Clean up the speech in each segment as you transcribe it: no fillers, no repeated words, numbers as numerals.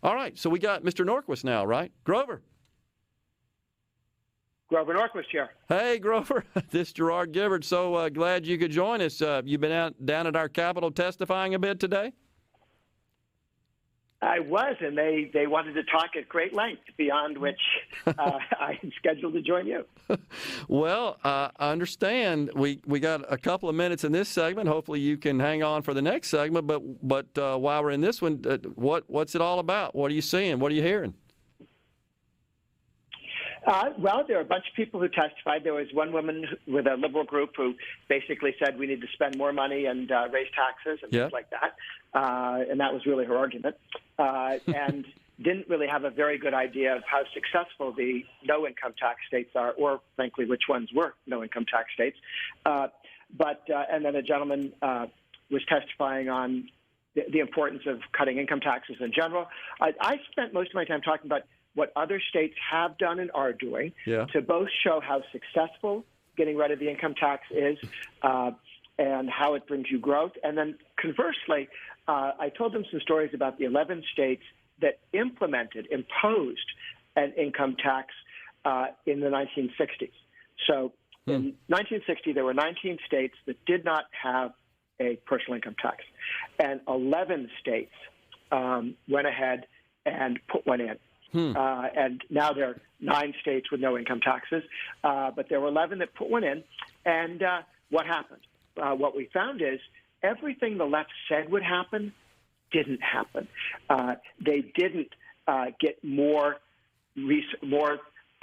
All right, so we got Mr. Norquist now, right? Grover. Grover Norquist here. Hey, Grover. This is Gerard Gibbard. So glad you could join us. You've been down at our Capitol testifying a bit today? I was, and they wanted to talk at great length, beyond which I am scheduled to join you. Well, I understand we got a couple of minutes in this segment. Hopefully you can hang on for the next segment. But while we're in this one, what's it all about? What are you seeing? What are you hearing? Well, there are a bunch of people who testified. There was one woman with a liberal group who basically said we need to spend more money and raise taxes and things like that. And that was really her argument. And didn't really have a very good idea of how successful the no-income tax states are, or, frankly, which ones were no-income tax states. And then a gentleman was testifying on the importance of cutting income taxes in general. I spent most of my time talking about what other states have done and are doing to both show how successful getting rid of the income tax is and how it brings you growth. And then conversely, I told them some stories about the 11 states that imposed an income tax in the 1960s. So in 1960, there were 19 states that did not have a personal income tax, and 11 states went ahead and put one in. And now there are 9 states with no income taxes, but there were 11 that put one in. And what happened? What we found is everything the left said would happen didn't happen. They didn't get more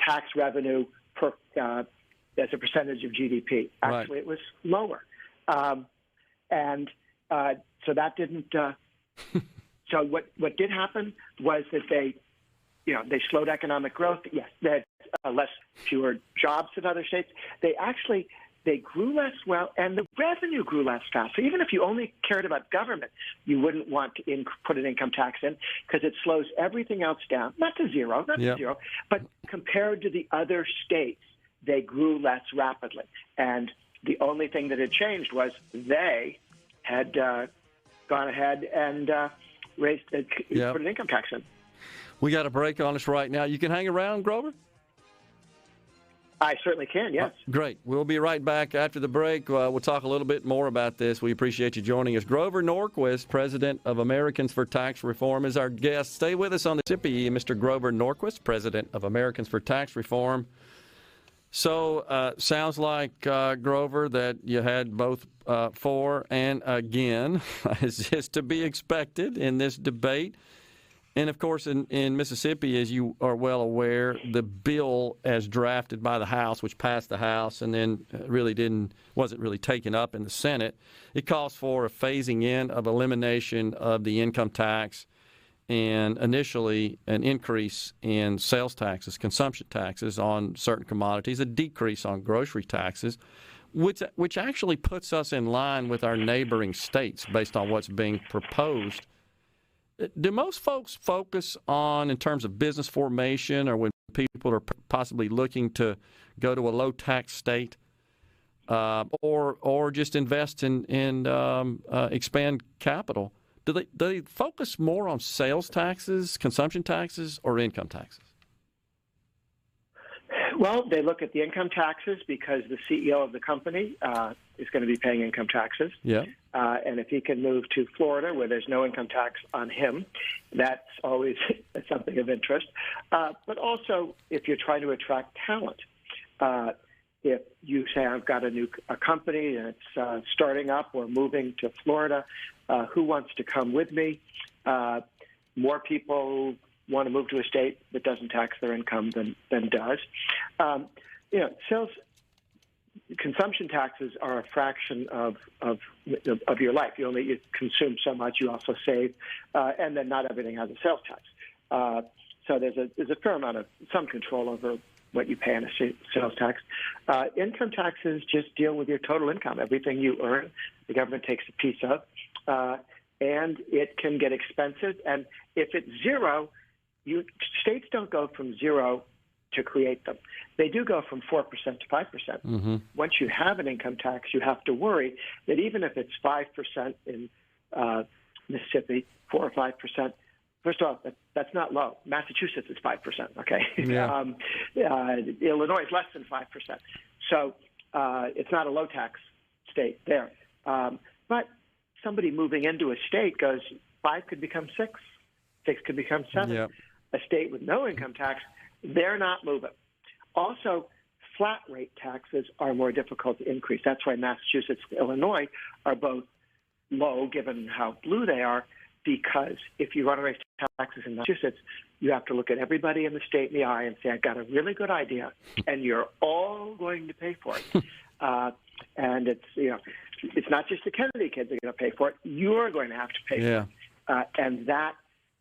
tax revenue per as a percentage of GDP. Actually, it was lower. And so that didn't. So what did happen was that they slowed economic growth. Yes, they had fewer jobs than other states. They grew less well, and the revenue grew less fast. So even if you only cared about government, you wouldn't want to put an income tax in, because it slows everything else down, not to zero, but compared to the other states, they grew less rapidly. And the only thing that had changed was they had gone ahead and put an income tax in. We got a break on us right now. You can hang around, Grover? I certainly can, yes. Great. We'll be right back after the break. We'll talk a little bit more about this. We appreciate you joining us. Grover Norquist, president of Americans for Tax Reform, is our guest. Stay with us on the Mississippi. Mr. Grover Norquist, president of Americans for Tax Reform. So, sounds like, Grover, that you had both for and again, as is to be expected in this debate. And, of course, in Mississippi, as you are well aware, the bill as drafted by the House, which passed the House and then wasn't really taken up in the Senate, it calls for a phasing in of elimination of the income tax and initially an increase in sales taxes, consumption taxes on certain commodities, a decrease on grocery taxes, which actually puts us in line with our neighboring states based on what's being proposed. Do most folks focus on, in terms of business formation, or when people are possibly looking to go to a low-tax state, or just invest in expand capital? Do they focus more on sales taxes, consumption taxes, or income taxes? Well, they look at the income taxes because the CEO of the company is going to be paying income taxes. Yeah. And if he can move to Florida, where there's no income tax on him, that's always something of interest. But also, if you're trying to attract talent, if you say, I've got a company and it's starting up or moving to Florida, who wants to come with me? More people want to move to a state that doesn't tax their income than does. Sales consumption taxes are a fraction of your life. You consume so much, you also save, and then not everything has a sales tax. So there's a fair amount of some control over what you pay in a sales tax. Income taxes just deal with your total income. Everything you earn, the government takes a piece of, and it can get expensive. And if it's zero, states don't go from zero to create them. They do go from 4% to 5%. Mm-hmm. Once you have an income tax, you have to worry that even if it's 5% in Mississippi, 4 or 5% First off, that's not low. Massachusetts is 5%. Okay, yeah. Illinois is less than 5%. So it's not a low tax state there. But somebody moving into a state goes 5 could become 6, 6 could become 7. Yep. A state with no income tax, they're not moving. Also, flat rate taxes are more difficult to increase. That's why Massachusetts and Illinois are both low, given how blue they are, because if you want to raise taxes in Massachusetts, you have to look at everybody in the state in the eye and say, I've got a really good idea, and you're all going to pay for it. And it's not just the Kennedy kids that are going to pay for it. You're going to have to pay for it. And that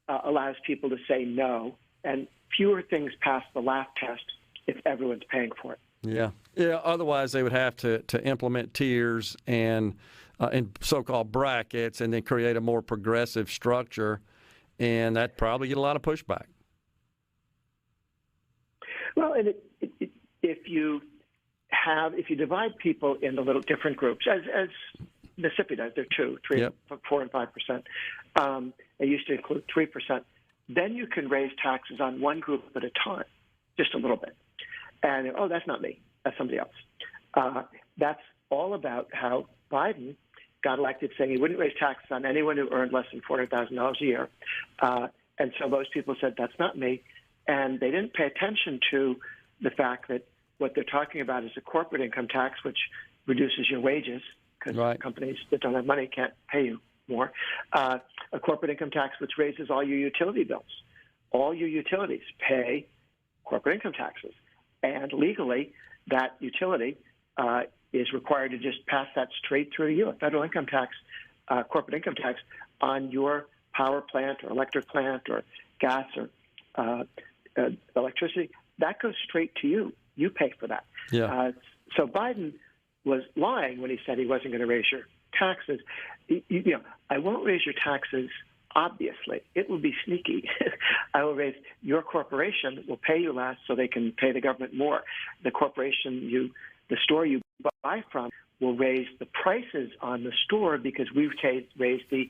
allows people to say no, and fewer things pass the laugh test if everyone's paying for it. Yeah. Otherwise, they would have to implement tiers and so-called brackets, and then create a more progressive structure, and that probably get a lot of pushback. Well, and if you divide people into little different groups, as Mississippi does, there are 2, 3, 4, and 5%. They used to include 3%. Then you can raise taxes on one group at a time, just a little bit. And, that's not me. That's somebody else. That's all about how Biden got elected saying he wouldn't raise taxes on anyone who earned less than $400,000 a year. And so most people said, that's not me. And they didn't pay attention to the fact that what they're talking about is a corporate income tax, which reduces your wages because companies that don't have money can't pay you more. A corporate income tax which raises all your utility bills. All your utilities pay corporate income taxes. And legally, that utility is required to just pass that straight through to you, a federal income tax, corporate income tax on your power plant or electric plant or gas or electricity. That goes straight to you. You pay for that. Yeah. So Biden was lying when he said he wasn't going to raise your taxes. I won't raise your taxes. Obviously, it will be sneaky. I will raise your corporation will pay you less so they can pay the government more. The corporation the store you buy from will raise the prices on the store because we've raised the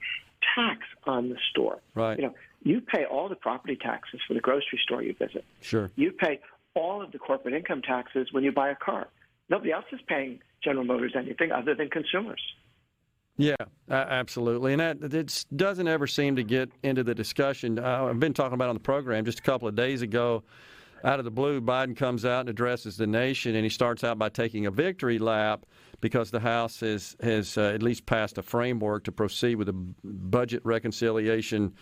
tax on the store. Right. You pay all the property taxes for the grocery store you visit. Sure. You pay all of the corporate income taxes when you buy a car. Nobody else is paying General Motors anything other than consumers. Yeah, absolutely. And it doesn't ever seem to get into the discussion. I've been talking about on the program just a couple of days ago. Out of the blue, Biden comes out and addresses the nation, and he starts out by taking a victory lap because the House has at least passed a framework to proceed with a budget reconciliation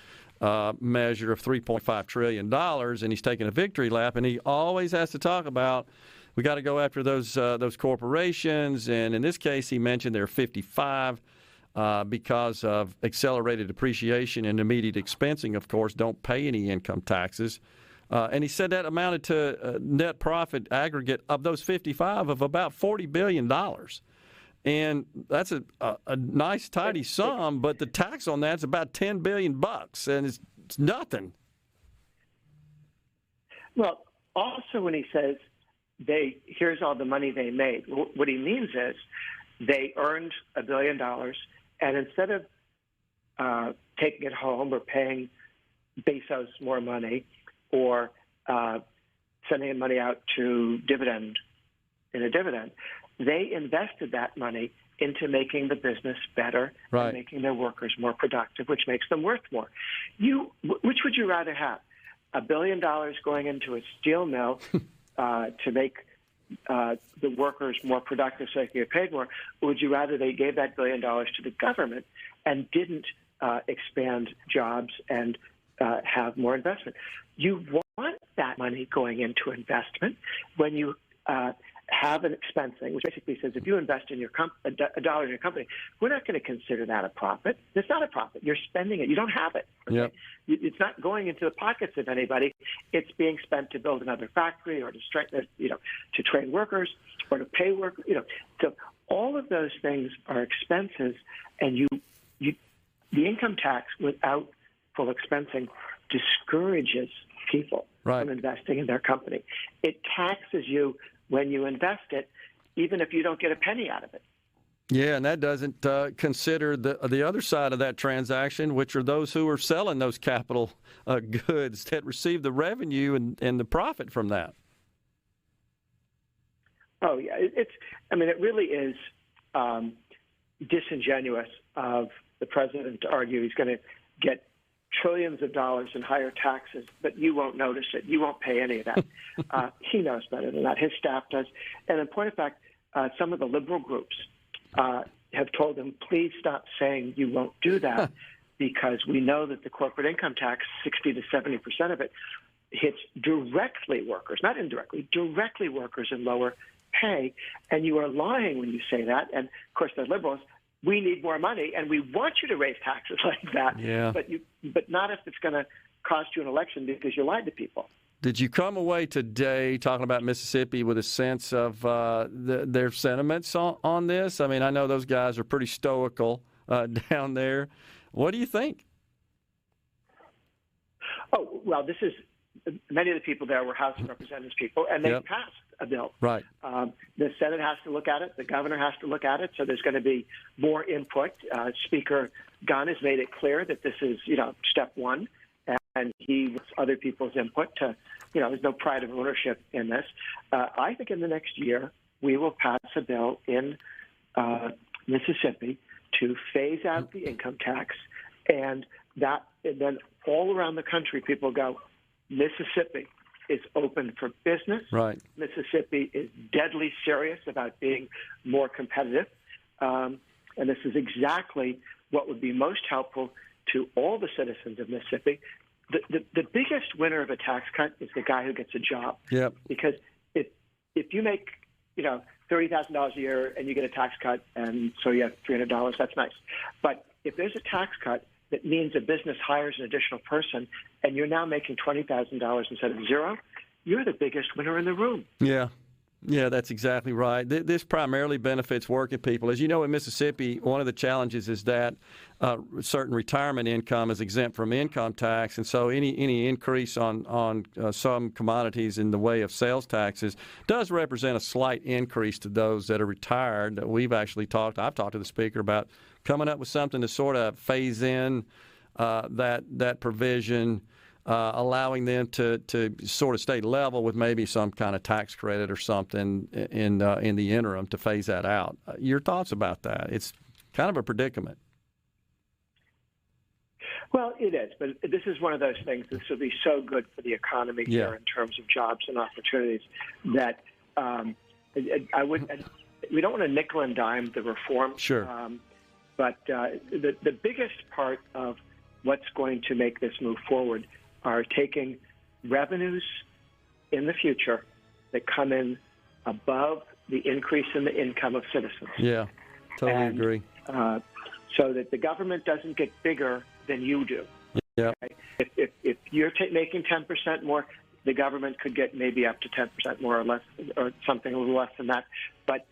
measure of $3.5 trillion, and he's taking a victory lap, and he always has to talk about we got to go after those corporations, and in this case, he mentioned there are 55 because of accelerated depreciation and immediate expensing, of course, don't pay any income taxes. And he said that amounted to net profit aggregate of those 55 of about $40 billion. And that's a nice, tidy sum, but the tax on that's about $10 billion, and it's nothing. Well, also when he says here's all the money they made, what he means is they earned $1 billion, and instead of taking it home or paying Bezos more money or sending money out to dividend, they invested that money into making the business better and making their workers more productive, which makes them worth more. Which would you rather have? $1 billion going into a steel mill to make the workers more productive so they can get paid more, or would you rather they gave that $1 billion to the government and didn't expand jobs and have more investment? You want that money going into investment when you have an expensing, which basically says if you invest in a dollar in your company, we're not going to consider that a profit. It's not a profit. You're spending it. You don't have it. Okay? Yep. It's not going into the pockets of anybody. It's being spent to build another factory or to train workers or to pay workers. So all of those things are expenses, and the income tax without full expensing discourages people from investing in their company. It taxes you when you invest it, even if you don't get a penny out of it. Yeah, and that doesn't consider the other side of that transaction, which are those who are selling those capital goods that receive the revenue and the profit from that. Oh, yeah. It really is disingenuous of the president to argue he's going to get trillions of dollars in higher taxes, but you won't notice it. You won't pay any of that. He knows better than that. His staff does. And in point of fact, some of the liberal groups have told him, please stop saying you won't do that because we know that the corporate income tax, 60 to 70% of it, hits directly workers, not indirectly, directly workers in lower pay. And you are lying when you say that. And, of course, the liberals, we need more money, and we want you to raise taxes like that. Yeah. But not if it's going to cost you an election because you lied to people. Did you come away today talking about Mississippi with a sense of their sentiments on this? I mean, I know those guys are pretty stoical down there. What do you think? Oh, well, many of the people there were House of Representatives people, and they passed a bill. Right. The Senate has to look at it. The governor has to look at it. So there's going to be more input. Speaker Gunn has made it clear that this is, step one, and he wants other people's input to, there's no pride of ownership in this. I think in the next year we will pass a bill in Mississippi to phase out the income tax, and then all around the country people go, Mississippi is open for business. Right. Mississippi is deadly serious about being more competitive. And this is exactly what would be most helpful to all the citizens of Mississippi. The biggest winner of a tax cut is the guy who gets a job. Yep. Because if you make, $30,000 a year and you get a tax cut and so you have $300, that's nice. But if there's a tax cut that means a business hires an additional person and you're now making $20,000 instead of zero, you're the biggest winner in the room. Yeah. Yeah, that's exactly right. This primarily benefits working people. As you know, in Mississippi, one of the challenges is that certain retirement income is exempt from income tax, and so any increase on some commodities in the way of sales taxes does represent a slight increase to those that are retired. I've talked to the Speaker about coming up with something to sort of phase in that provision, allowing them to sort of stay level with maybe some kind of tax credit or something in the interim to phase that out. Your thoughts about that? It's kind of a predicament. Well, it is, but this is one of those things. This will be so good for the economy here in terms of jobs and opportunities that we don't want to nickel and dime the reform. Sure. But the biggest part of what's going to make this move forward are taking revenues in the future that come in above the increase in the income of citizens. Yeah, totally agree. So that the government doesn't get bigger than you do. Yeah. Okay? If you're making 10% more, the government could get maybe up to 10% more or less, or something a little less than that. But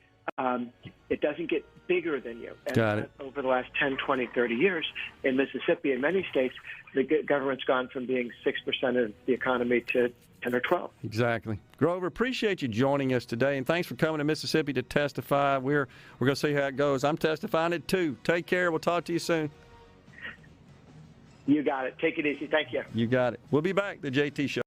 it doesn't get bigger than you. And Got it. Over the last 10, 20, 30 years in Mississippi and many states, the government's gone from being 6% of the economy to 10 or 12. Exactly. Grover, appreciate you joining us today, and thanks for coming to Mississippi to testify. We're going to see how it goes. I'm testifying it too. Take care. We'll talk to you soon. You got it. Take it easy. Thank you. You got it. We'll be back. The JT Show.